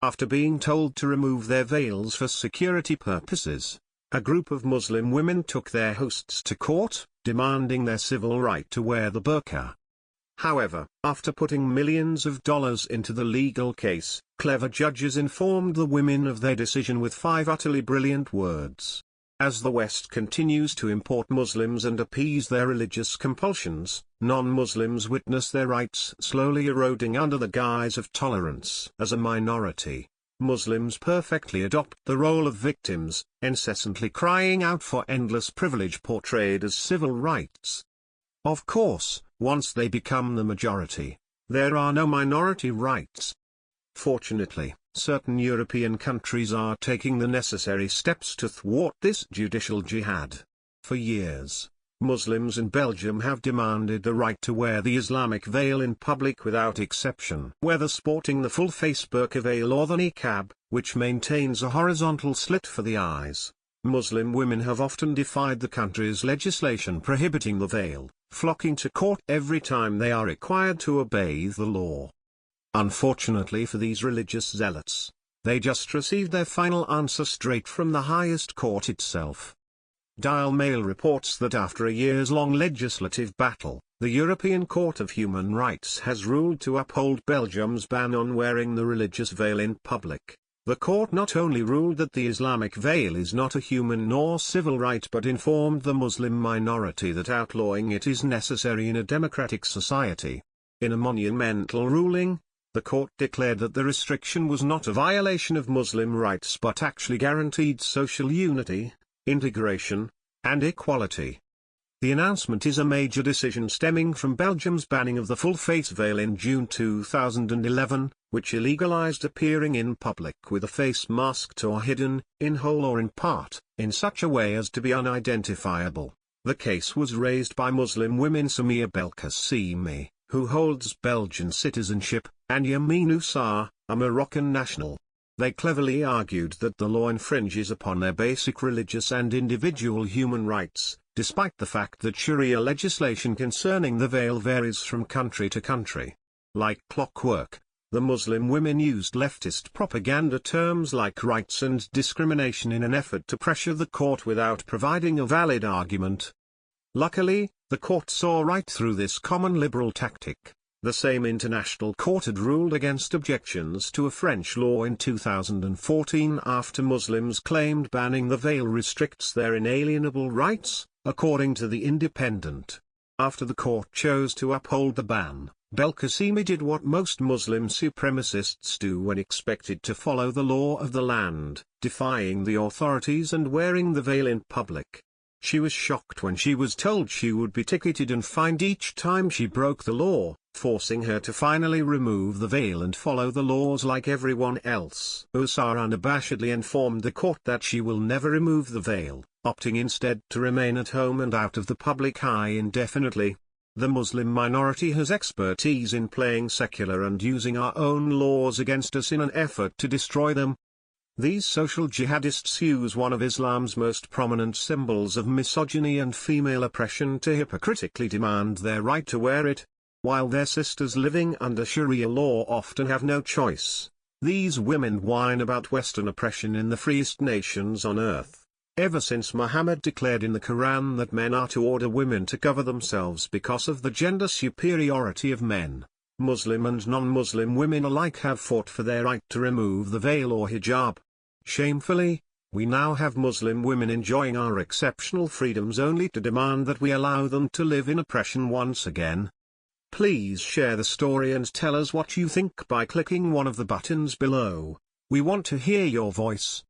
After being told to remove their veils for security purposes, a group of Muslim women took their hosts to court, demanding their civil right to wear the burqa. However, after putting millions of dollars into the legal case, clever judges informed the women of their decision with 5 utterly brilliant words. As the West continues to import Muslims and appease their religious compulsions, non-Muslims witness their rights slowly eroding under the guise of tolerance. As a minority, Muslims perfectly adopt the role of victims, incessantly crying out for endless privilege portrayed as civil rights. Of course, once they become the majority, there are no minority rights. Fortunately, certain European countries are taking the necessary steps to thwart this judicial jihad. For years, Muslims in Belgium have demanded the right to wear the Islamic veil in public without exception. Whether sporting the full-face burqa veil or the niqab, which maintains a horizontal slit for the eyes, Muslim women have often defied the country's legislation prohibiting the veil, flocking to court every time they are required to obey the law. Unfortunately for these religious zealots, they just received their final answer straight from the highest court itself. Daily Mail reports that after a years-long legislative battle, the European Court of Human Rights has ruled to uphold Belgium's ban on wearing the religious veil in public. The court not only ruled that the Islamic veil is not a human nor civil right but informed the Muslim minority that outlawing it is necessary in a democratic society. In a monumental ruling, the court declared that the restriction was not a violation of Muslim rights but actually guaranteed social unity, integration, and equality. The announcement is a major decision stemming from Belgium's banning of the full-face veil in June 2011, which illegalized appearing in public with a face masked or hidden, in whole or in part, in such a way as to be unidentifiable. The case was raised by Muslim women Samia Belkacemi, who holds Belgian citizenship, and Yamin Oussar, a Moroccan national. They cleverly argued that the law infringes upon their basic religious and individual human rights, despite the fact that Sharia legislation concerning the veil varies from country to country. Like clockwork, the Muslim women used leftist propaganda terms like rights and discrimination in an effort to pressure the court without providing a valid argument. Luckily, the court saw right through this common liberal tactic. The same international court had ruled against objections to a French law in 2014 after Muslims claimed banning the veil restricts their inalienable rights, according to The Independent. After the court chose to uphold the ban, Belkacemi did what most Muslim supremacists do when expected to follow the law of the land, defying the authorities and wearing the veil in public. She was shocked when she was told she would be ticketed and fined each time she broke the law, forcing her to finally remove the veil and follow the laws like everyone else. Oussar unabashedly informed the court that she will never remove the veil, opting instead to remain at home and out of the public eye indefinitely. The Muslim minority has expertise in playing secular and using our own laws against us in an effort to destroy them. These social jihadists use one of Islam's most prominent symbols of misogyny and female oppression to hypocritically demand their right to wear it, while their sisters living under Sharia law often have no choice. These women whine about Western oppression in the freest nations on earth. Ever since Muhammad declared in the Quran that men are to order women to cover themselves because of the gender superiority of men, Muslim and non-Muslim women alike have fought for their right to remove the veil or hijab. Shamefully, we now have Muslim women enjoying our exceptional freedoms only to demand that we allow them to live in oppression once again. Please share the story and tell us what you think by clicking one of the buttons below. We want to hear your voice.